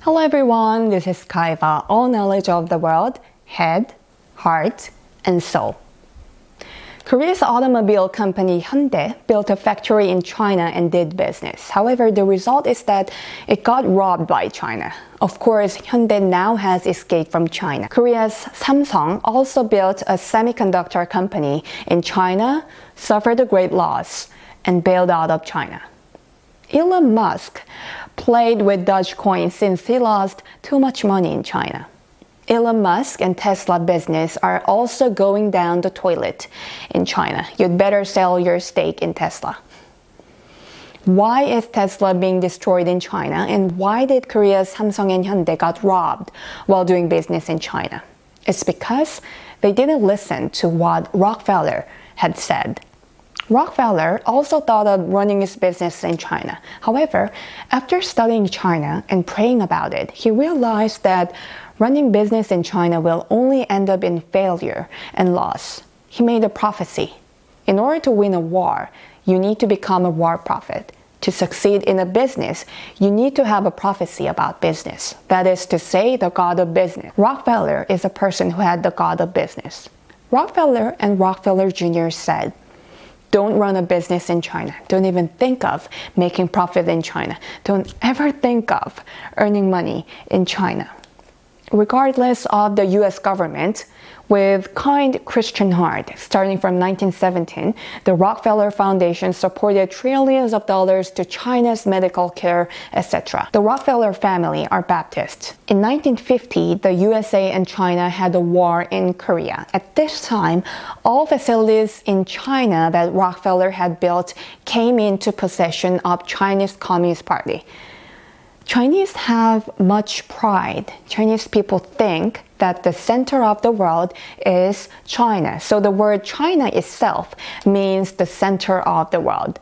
Hello everyone, this is KAHEVA, all knowledge of the world, head, heart, and soul. Korea's automobile company Hyundai built a factory in China and did business. However, the result is that it got robbed by China. Of course, Hyundai now has escaped from China. Korea's Samsung also built a semiconductor company in China, suffered a great loss, and bailed out of China. Elon Musk played with Dogecoin since he lost too much money in China. Elon Musk and Tesla business are also going down the toilet in China. You'd better sell your stake in Tesla. Why is Tesla being destroyed in China, and why did Korea's Samsung and Hyundai got robbed while doing business in China? It's because they didn't listen to what Rockefeller had said. Rockefeller also thought of running his business in China. However, after studying China and praying about it, he realized that running business in China will only end up in failure and loss. He made a prophecy. In order to win a war, you need to become a war prophet. To succeed in a business, you need to have a prophecy about business. That is to say, the God of business. Rockefeller is a person who had the God of business. Rockefeller and Rockefeller Jr. said, "Don't run a business in China. Don't even think of making profit in China. Don't ever think of earning money in China." Regardless of the US government, with kind Christian heart, starting from 1917, the Rockefeller Foundation supported trillions of dollars to China's medical care, etc. The Rockefeller family are Baptists. In 1950, the USA and China had a war in Korea. At this time, all facilities in China that Rockefeller had built came into possession of Chinese Communist Party. Chinese have much pride. Chinese people think that the center of the world is China. So the word China itself means the center of the world.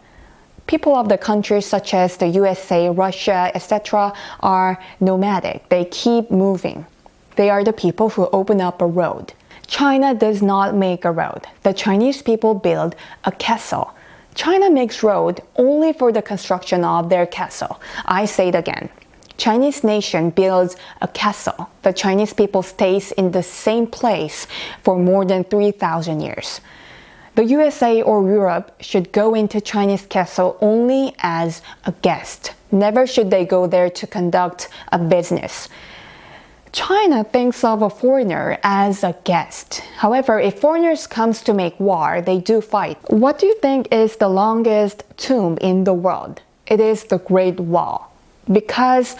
People of the countries such as the USA, Russia, etc. are nomadic. They keep moving. They are the people who open up a road. China does not make a road. The Chinese people build a castle. China makes road only for the construction of their castle. I say it again. Chinese nation builds a castle. The Chinese people stays in the same place for more than 3,000 years. The USA or Europe should go into Chinese castle only as a guest. Never should they go there to conduct a business. China thinks of a foreigner as a guest. However, if foreigners comes to make war, they do fight. What do you think is the longest tomb in the world? It is the Great Wall. Because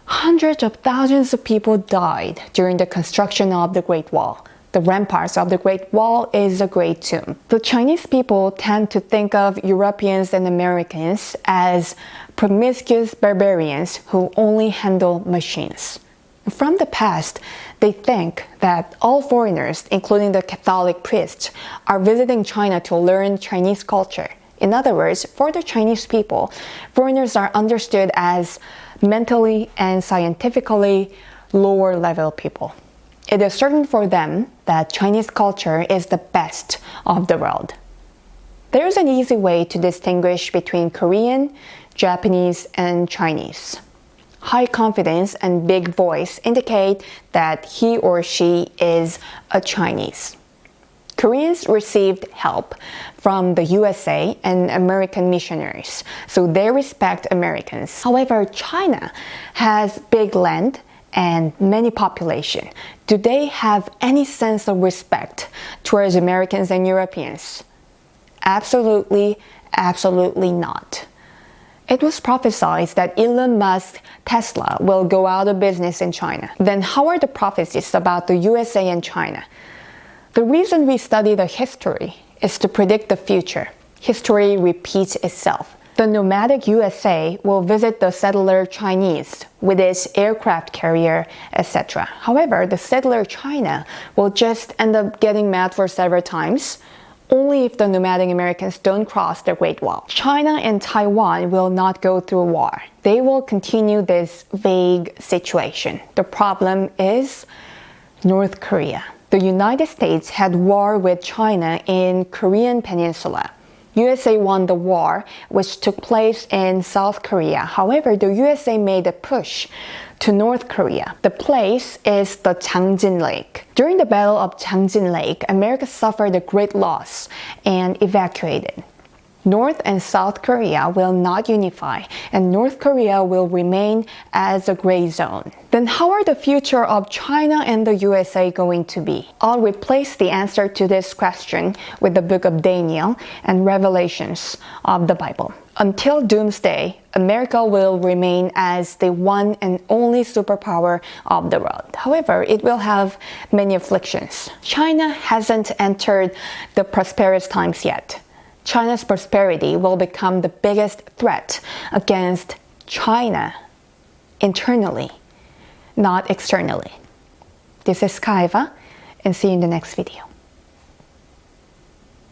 hundreds of thousands of people died during the construction of the Great Wall. The ramparts of the Great Wall is a great tomb. The Chinese people tend to think of Europeans and Americans as promiscuous barbarians who only handle machines. From the past, they think that all foreigners, including the Catholic priests, are visiting China to learn Chinese culture. In other words, for the Chinese people, foreigners are understood as mentally and scientifically lower level people. It is certain for them that Chinese culture is the best of the world. There is an easy way to distinguish between Korean, Japanese, and Chinese. High confidence and big voice indicate that he or she is a Chinese. Koreans received help from the USA and American missionaries, so they respect Americans. However, China has big land and many population. Do they have any sense of respect towards Americans and Europeans? Absolutely, absolutely not. It was prophesied that Elon Musk Tesla will go out of business in China. Then how are the prophecies about the USA and China? The reason we study the history is to predict the future. History repeats itself. The nomadic USA will visit the settler Chinese with its aircraft carrier, etc. However, the settler China will just end up getting mad for several times, only if the nomadic Americans don't cross the Great Wall. China and Taiwan will not go through war. They will continue this vague situation. The problem is North Korea. The United States had war with China in Korean Peninsula. USA won the war, which took place in South Korea. However, the USA made a push to North Korea. The place is the Changjin Lake. During the Battle of Changjin Lake, America suffered a great loss and evacuated. North and South Korea will not unify, and North Korea will remain as a gray zone. Then how are the future of China and the USA going to be? I'll replace the answer to this question with the book of Daniel and Revelations of the Bible. Until doomsday, America will remain as the one and only superpower of the world. However, it will have many afflictions. China hasn't entered the prosperous times yet. China's prosperity will become the biggest threat against China internally, not externally. This is KAHEVA, and see you in the next video.